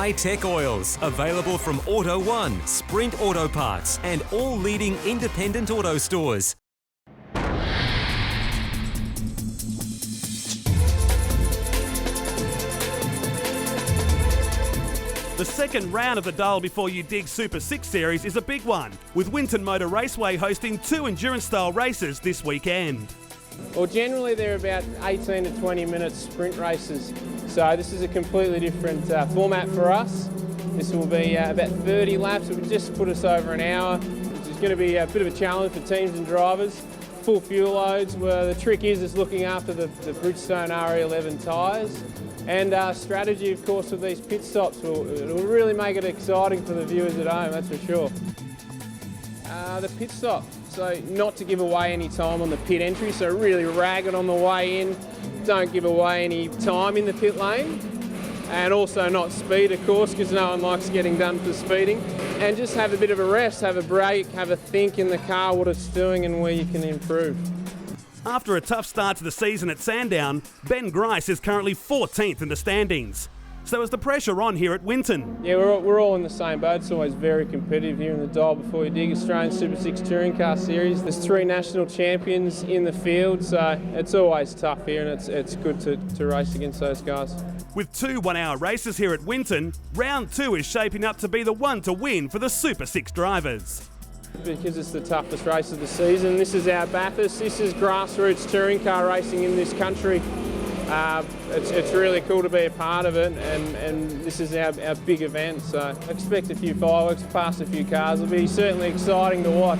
high-tech oils. Available from Auto One, Sprint Auto Parts, and all leading independent auto stores. The second round of the Dull Before You Dig Super 6 Series is a big one, with Winton Motor Raceway hosting 2 endurance-style races this weekend. Well, generally they're about 18 to 20 minute sprint races, so this is a completely different format for us. This will be about 30 laps. It will just put us over an hour, which is going to be a bit of a challenge for teams and drivers. Full fuel loads, where the trick is looking after the Bridgestone RE11 tyres. And strategy, of course, with these pit stops will really make it exciting for the viewers at home, that's for sure. The pit stop, so not to give away any time on the pit entry, so really ragged on the way in, don't give away any time in the pit lane, and also not speed, of course, because no one likes getting done for speeding. And just have a bit of a rest, have a break, have a think in the car what it's doing and where you can improve. After a tough start to the season at Sandown, Ben Grice is currently 14th in the standings. So is the pressure on here at Winton? Yeah, we're all in the same boat. It's always very competitive here in the Dull Before You Dig Australian Super 6 Touring Car Series. There's 3 national champions in the field, so it's always tough here, and it's good to race against those guys. With 2 one-hour races here at Winton, round 2 is shaping up to be the one to win for the Super 6 drivers. Because it's the toughest race of the season. This is our Bathurst. This is grassroots touring car racing in this country. It's really cool to be a part of it, and this is our big event. So I expect a few fireworks, past a few cars. It'll be certainly exciting to watch.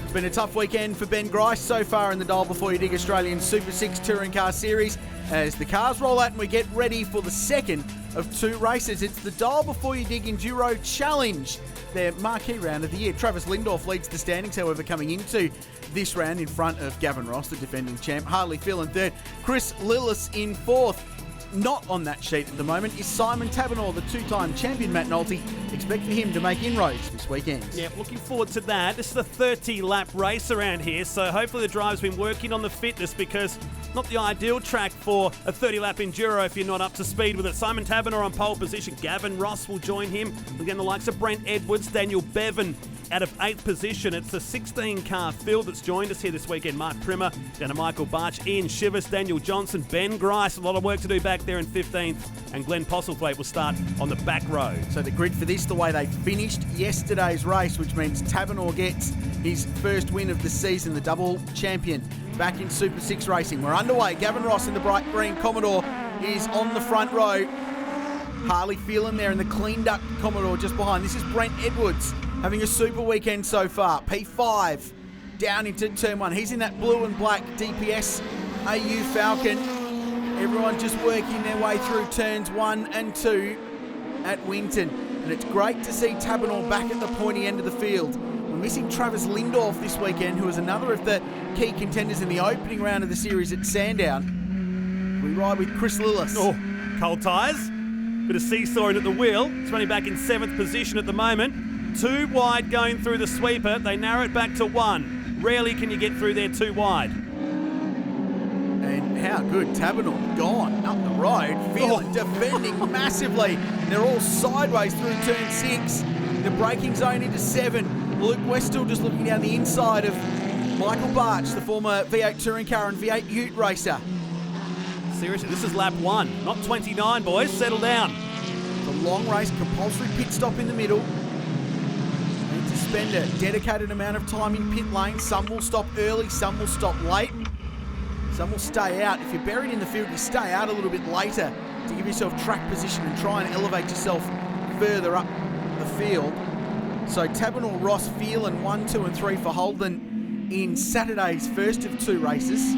It's been a tough weekend for Ben Grice so far in the Dull Before You Dig Australian Super 6 Touring Car Series. As the cars roll out and we get ready for the second of 2 races. It's the Dull Before You Dig Enduro Challenge, their marquee round of the year. Travis Lindorff leads the standings, however, coming into this round in front of Gavin Ross, the defending champ. Harley Phil in third. Chris Lillis in fourth. Not on that sheet at the moment is Simon Tabernaur, the 2-time champion Matt Nolte. Expect for him to make inroads this weekend. Yeah, looking forward to that. This is a 30-lap race around here, so hopefully the driver's been working on the fitness, because not the ideal track for a 30-lap enduro if you're not up to speed with it. Simon Tabernaur on pole position. Gavin Ross will join him. Again, the likes of Brent Edwards, Daniel Bevan out of 8th position. It's a 16-car field that's joined us here this weekend. Mark Primmer, down to Michael Barch, Ian Shivers, Daniel Johnson, Ben Grice. A lot of work to do back there in 15th. And Glenn Postlethwaite will start on the back row. So the grid for this, the way they finished yesterday's race, which means Tabernaur gets his first win of the season, the double champion, back in Super 6 racing. We're underway. Gavin Ross in the bright green Commodore is on the front row. Harley Phelan there in the cleaned up Commodore just behind. This is Brent Edwards having a super weekend so far. P5 down into turn 1. He's in that blue and black DPS AU Falcon. Everyone just working their way through turns 1 and 2 at Winton. And it's great to see Tabernaur back at the pointy end of the field. We're missing Travis Lindorff this weekend, who is another of the key contenders in the opening round of the series at Sandown. We ride with Chris Lillis. Oh, cold tyres. Bit of seesawing at the wheel. It's running back in 7th position at the moment. 2 wide going through the sweeper. They narrow it back to 1. Rarely can you get through there 2 wide. And how good, Tabernaur gone up the road, Phelan defending massively. They're all sideways through turn 6. The braking zone into 7. Luke Westall just looking down the inside of Michael Barch, the former V8 touring car and V8 ute racer. Seriously, this is lap 1, not 29, boys. Settle down. The long race, compulsory pit stop in the middle. Need to spend a dedicated amount of time in pit lane. Some will stop early, some will stop late. Some will stay out. If you're buried in the field, you stay out a little bit later to give yourself track position and try and elevate yourself further up the field. So Tabernaur, Ross, Phelan 1, 2 and 3 for Holden in Saturday's first of 2 races.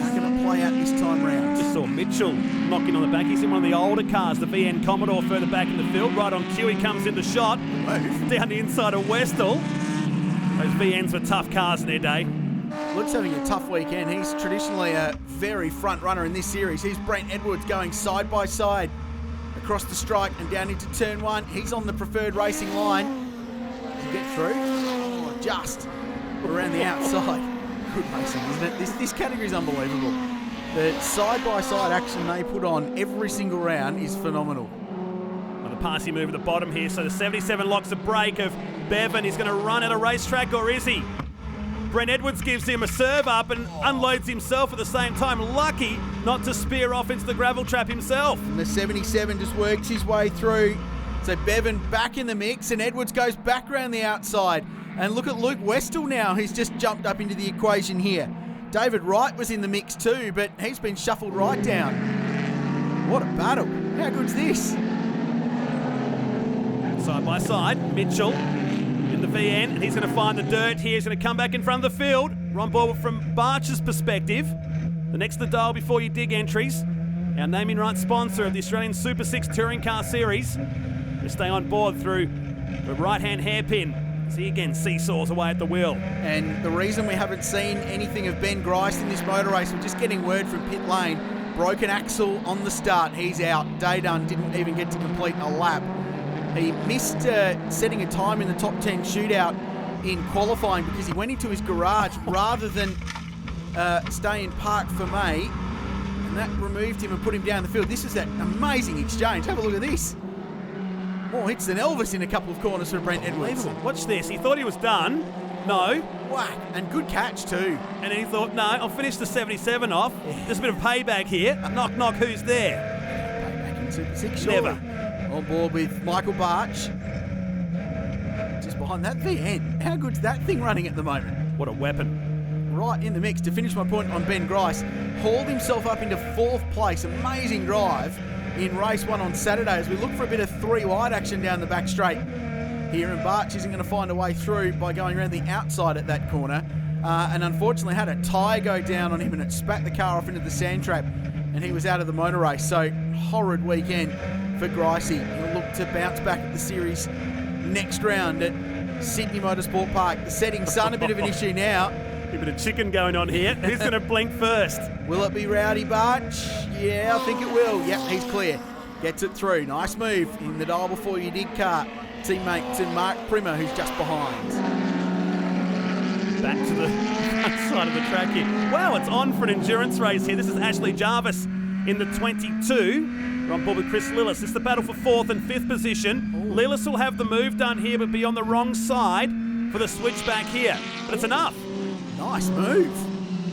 How can it play out this time round? Just saw Mitchell knocking on the back. He's in one of the older cars, the VN Commodore, further back in the field. Right on cue, he comes into shot. Move. Down the inside of Westall. Those VNs were tough cars in their day. Luke's having a tough weekend. He's traditionally a very front runner in this series. Here's Brent Edwards going side by side across the strike and down into turn 1. He's on the preferred racing line. Does he get through? Oh, just around the outside. good racing, isn't it? This category is unbelievable. The side-by-side action they put on every single round is phenomenal. Well, the passy move at the bottom here, so the 77 locks a break of Bevan. He's going to run at a racetrack, or is he? Brent Edwards gives him a serve up and unloads himself at the same time. Lucky not to spear off into the gravel trap himself. And the 77 just works his way through. So Bevan back in the mix, and Edwards goes back around the outside. And look at Luke Westall now, who's just jumped up into the equation here. David Wright was in the mix too, but he's been shuffled right down. What a battle. How good's this? Side by side, Mitchell in the VN, and he's going to find the dirt here. He's going to come back in front of the field. Ron Ball from Barch's perspective. The next to dial before you dig entries. Our naming rights sponsor of the Australian Super 6 Touring Car Series. We stay on board through the right-hand hairpin. See again, seesaws away at the wheel. And the reason we haven't seen anything of Ben Grice in this motor race, we're just getting word from pit lane. Broken axle on the start, he's out. Daydun didn't even get to complete a lap. He missed setting a time in the top 10 shootout in qualifying because he went into his garage rather than stay in park for May. And that removed him and put him down the field. This is that amazing exchange. Have a look at this. More hits than Elvis in a couple of corners for Brent Edwards. Watch this. He thought he was done. No. Whack. And good catch too. And he thought, no, I'll finish the 77 off. There's a bit of payback here. Knock, knock, who's there? Payback in Super 6, surely. Never. On board with Michael Barch. Just behind that VN. How good's that thing running at the moment? What a weapon. Right in the mix. To finish my point on Ben Grice, hauled himself up into 4th place. Amazing drive in race 1 on Saturday as we look for a bit of 3 wide action down the back straight here, and Barch isn't going to find a way through by going around the outside at that corner, and unfortunately had a tyre go down on him and it spat the car off into the sand trap and he was out of the motor race. So horrid weekend for Gricey. He'll look to bounce back at the series next round at Sydney Motorsport Park. The setting sun a bit of an issue now. A bit of chicken going on here. Who's going to blink first? Will it be Rowdy Barch? Yeah, I think it will. Yep, he's clear. Gets it through. Nice move in the dial before you dig car. Teammate to Mark Primer, who's just behind. Back to the front side of the track here. Wow, it's on for an endurance race here. This is Ashley Jarvis in the 22. We're on board with Chris Lillis. It's the battle for 4th and 5th position. Ooh. Lillis will have the move done here, but be on the wrong side for the switch back here. But it's enough. Nice move.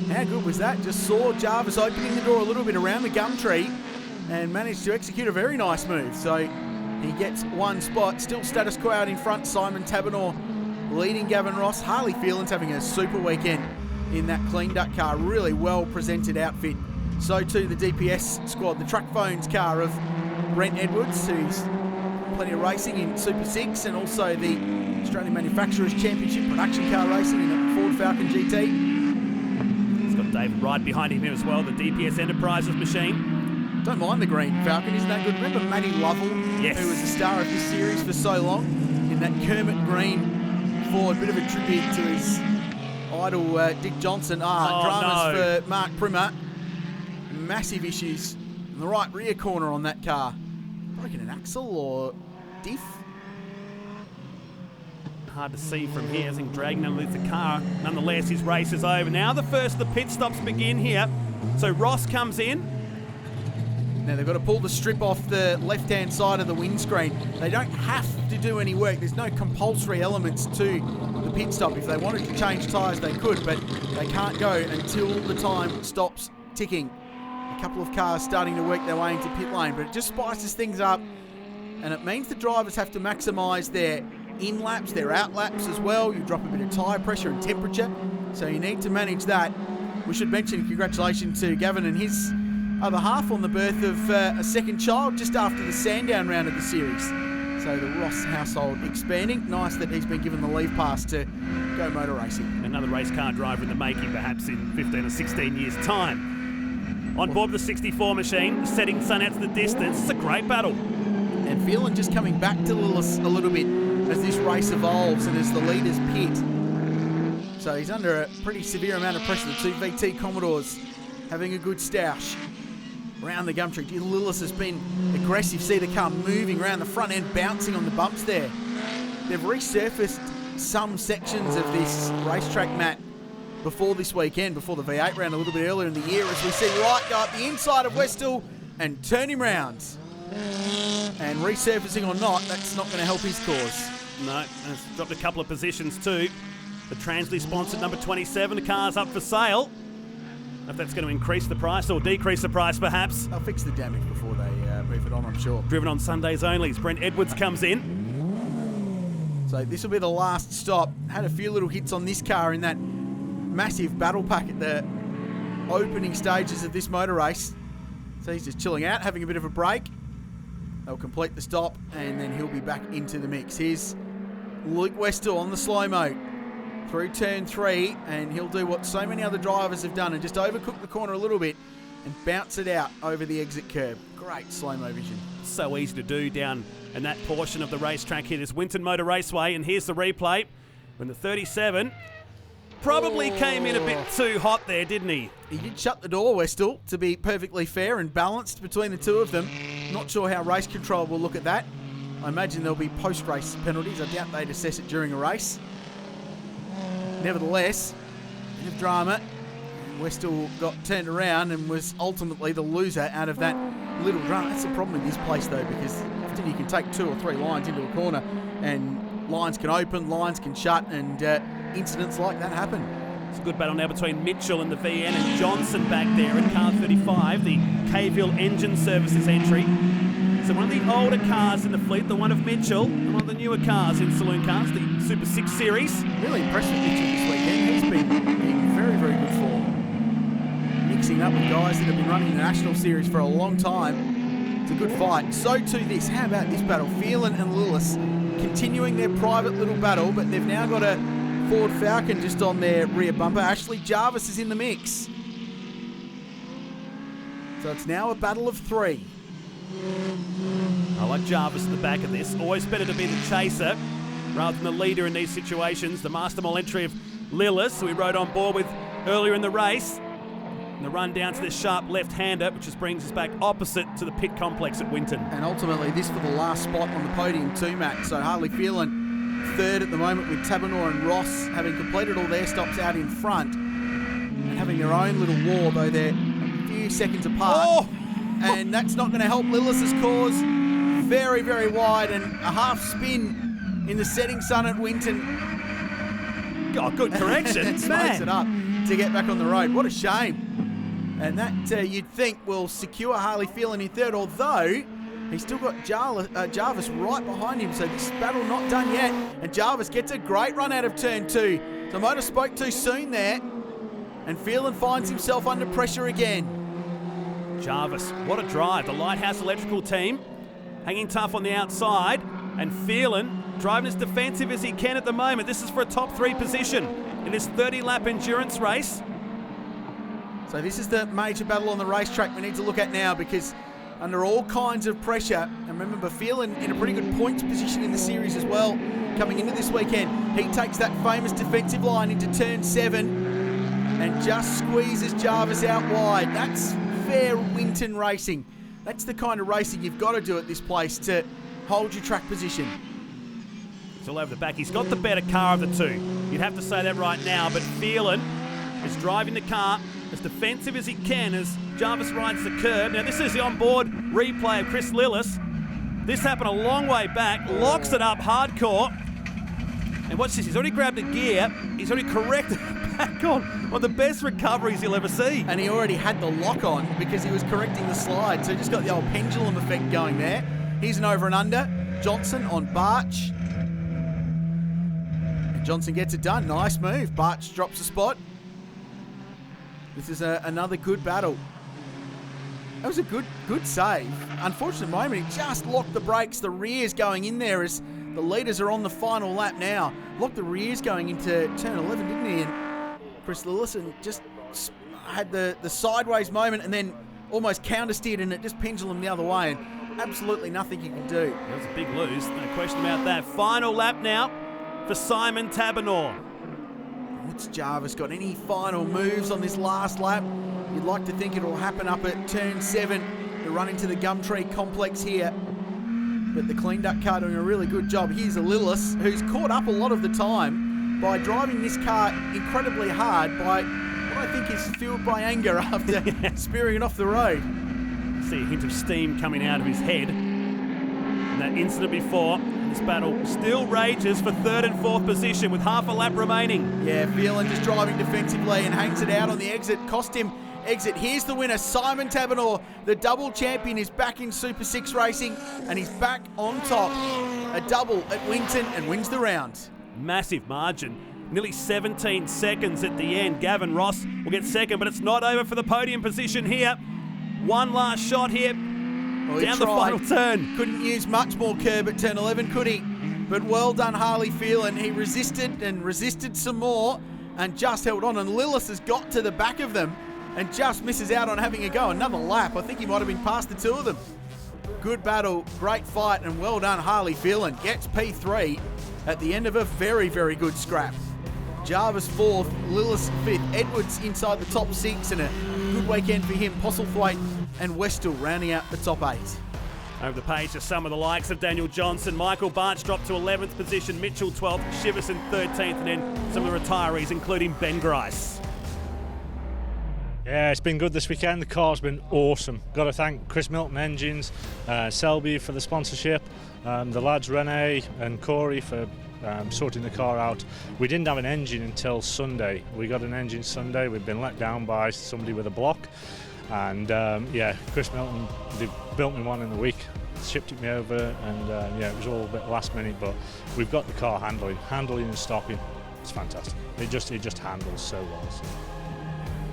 How good was that? Just saw Jarvis opening the door a little bit around the gum tree and managed to execute a very nice move. So he gets 1 spot. Still status quo out in front. Simon Tabanor leading Gavin Ross. Harley Phelan's having a super weekend in that clean duck car. Really well presented outfit. So too the DPS squad. The Truck Phones car of Brent Edwards, who's plenty of racing in Super 6, and also the Australian Manufacturers Championship production car racing in a Ford Falcon GT. He's got David Wright behind him as well, the DPS Enterprises machine. Don't mind the green Falcon, isn't that good? Remember Matty Lovell, yes, who was the star of this series for so long, in that Kermit green Ford, bit of a tribute to his idol Dick Johnson. Dramas for Mark Primer. Massive issues in the right rear corner on that car. Broken an axle or diff? Hard to see from here. I think dragging underneath the car. Nonetheless, his race is over. Now the first of the pit stops begin here. So Ross comes in. Now they've got to pull the strip off the left-hand side of the windscreen. They don't have to do any work. There's no compulsory elements to the pit stop. If they wanted to change tyres, they could, but they can't go until the time stops ticking. A couple of cars starting to work their way into pit lane, but it just spices things up, and it means the drivers have to maximise their in-laps, their out-laps as well. You drop a bit of tyre pressure and temperature, so you need to manage that. We should mention congratulations to Gavin and his other half on the birth of a second child just after the Sandown round of the series. So the Ross household expanding. Nice that he's been given the leave pass to go motor racing. Another race car driver in the making, perhaps in 15 or 16 years' time. On board the 64 machine, setting sun out to the distance. It's a great battle. And Phelan just coming back to Lillis a little bit as this race evolves and as the leaders pit. So he's under a pretty severe amount of pressure. The 2 VT Commodores having a good stoush around the gumtree. Lillis has been aggressive. See the car moving around the front end, bouncing on the bumps there. They've resurfaced some sections of this racetrack mat before this weekend, before the V8 round a little bit earlier in the year, as we see Wright go up the inside of Westall and turn him round. And resurfacing or not, that's not going to help his cause. No, it's dropped a couple of positions too. The Transley sponsored number 27, the car's up for sale. If that's going to increase the price or decrease the price, perhaps. They'll fix the damage before they move it on, I'm sure. Driven on Sundays only as Brent Edwards comes in. So this will be the last stop. Had a few little hits on this car in that massive battle pack at the opening stages of this motor race. So he's just chilling out, having a bit of a break. They'll complete the stop and then he'll be back into the mix. Here's Luke Westall on the slow-mo through turn 3, and he'll do what so many other drivers have done and just overcook the corner a little bit and bounce it out over the exit curb. Great slow-mo vision. So easy to do down in that portion of the racetrack here. This Winton Motor Raceway, and here's the replay when the 37 probably came in a bit too hot there, didn't he? He did shut the door, Westall, to be perfectly fair and balanced between the two of them. Not sure how race control will look at that. I imagine there'll be post-race penalties. I doubt they'd assess it during a race. Nevertheless, a bit of drama. Westall got turned around and was ultimately the loser out of that little drama. That's the problem in this place, though, because often you can take 2 or 3 lines into a corner and lines can open, lines can shut, and incidents like that happen. It's a good battle now between Mitchell and the VN and Johnson back there in car 35, the Caville Engine Services entry. So one of the older cars in the fleet, the one of Mitchell, and one of the newer cars in saloon cars, the Super 6 Series. Really impressed with Mitchell this weekend. He's been in very, very good form. Mixing up with guys that have been running the National Series for a long time. It's a good fight. So too this. How about this battle? Phelan and Lillis continuing their private little battle, but they've now got a Ford Falcon just on their rear bumper. Ashley Jarvis is in the mix. So it's now a battle of 3. I like Jarvis at the back of this. Always better to be the chaser rather than the leader in these situations. The Master Mole entry of Lillis, who we rode on board with earlier in the race. And the run down to this sharp left-hander, which just brings us back opposite to the pit complex at Winton. And ultimately this for the last spot on the podium too, Matt. So Harley Phelan third at the moment, with Tabanor and Ross having completed all their stops out in front and having their own little war, though they're a few seconds apart. Oh! And that's not going to help Lillis's cause. Very, very wide, and a half spin in the setting sun at Winton. Oh, good correction. Smokes it up to get back on the road. What a shame. And that you'd think will secure Harley Phelan in third, although he's still got Jarvis right behind him. So this battle not done yet. And Jarvis gets a great run out of turn 2. The motor spoke too soon there. And Phelan finds himself under pressure again. Jarvis, what a drive. The Lighthouse Electrical team hanging tough on the outside, and Phelan driving as defensive as he can at the moment. This is for a top 3 position in this 30-lap endurance race. So this is the major battle on the racetrack we need to look at now, because under all kinds of pressure, and remember Phelan in a pretty good points position in the series as well coming into this weekend. He takes that famous defensive line into turn 7 and just squeezes Jarvis out wide. That's fair Winton racing. That's the kind of racing you've got to do at this place to hold your track position. It's all over the back. He's got the better car of the two. You'd have to say that right now, but Phelan is driving the car as defensive as he can as Jarvis rides the curb. Now this is the onboard replay of Chris Lillis. This happened a long way back, locks it up hardcore. And watch this, he's already grabbed a gear, he's already corrected it back on. One of the best recoveries you'll ever see. And he already had the lock on because he was correcting the slide, so he just got the old pendulum effect going there. Here's an over and under. Johnson on Barch. And Johnson gets it done. Nice move. Barch drops a spot. This is another good battle. That was a good save. Unfortunate moment, he just locked the brakes. The rear's going in there as the leaders are on the final lap now. Locked the rears going into turn 11, didn't he? And Chris Lillison just had the sideways moment and then almost countersteered and it just pendulum the other way. And absolutely nothing you can do. That was a big lose, no question about that. Final lap now for Simon Tabanor. What's Jarvis got? Any final moves on this last lap? You'd like to think it'll happen up at turn 7. The run into the Gumtree complex here. But the Clean Duck car doing a really good job. Here's a Lillis, who's caught up a lot of the time, by driving this car incredibly hard by what I think is fueled by anger after spearing it off the road. See a hint of steam coming out of his head. And that incident before, this battle still rages for third and fourth position with half a lap remaining. Yeah, Phelan just driving defensively and hangs it out on the exit. Cost him exit. Here's the winner, Simon Taberner. The double champion is back in Super 6 racing and he's back on top. A double at Winton and wins the round. Massive margin. Nearly 17 seconds at the end. Gavin Ross will get second, but it's not over for the podium position here. One last shot here. Well, down the final turn. Couldn't use much more curb at turn 11, could he? But well done, Harley Phelan. He resisted and resisted some more and just held on. And Lillis has got to the back of them and just misses out on having a go. Another lap. I think he might have been past the two of them. Good battle, great fight, and well done, Harley Phelan. Gets P3 at the end of a very, very good scrap. Jarvis 4th, Lillis 5th, Edwards inside the top 6, and a good weekend for him. Postlethwaite and Westall rounding out the top 8. Over the page are some of the likes of Daniel Johnson. Michael Barch dropped to 11th position, Mitchell 12th, Shiverson 13th, and then some of the retirees, including Ben Grice. Yeah, it's been good this weekend. The car's been awesome. Got to thank Chris Milton Engines, Selby for the sponsorship, the lads Rene and Corey for sorting the car out. We didn't have an engine until Sunday. We got an engine Sunday. We've been let down by somebody with a block, and yeah, Chris Milton, they built me one in the week, shipped it me over, and yeah, it was all a bit last minute, but we've got the car handling and stopping. It's fantastic. It just handles so well. So.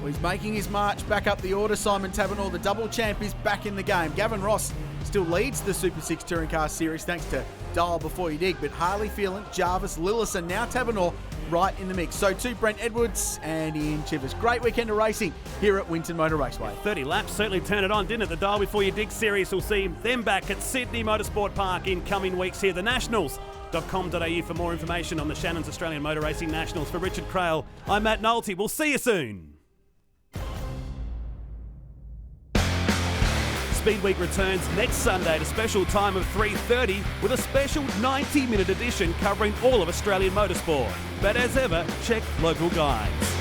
Well, he's making his march back up the order. Simon Taberner, the double champ, is back in the game. Gavin Ross still leads the Super 6 Touring Car Series thanks to Dial Before You Dig, but Harley Phelan, Jarvis, Lillis and now Taberner right in the mix. So too Brent Edwards and Ian Chivers. Great weekend of racing here at Winton Motor Raceway. 30 laps certainly turned it on, didn't it? The Dial Before You Dig series will see them back at Sydney Motorsport Park in coming weeks here. The Nationals.com.au for more information on the Shannons Australian Motor Racing Nationals. For Richard Crail, I'm Matt Nolte. We'll see you soon. Speedweek returns next Sunday at a special time of 3:30 with a special 90-minute edition covering all of Australian motorsport. But as ever, check local guides.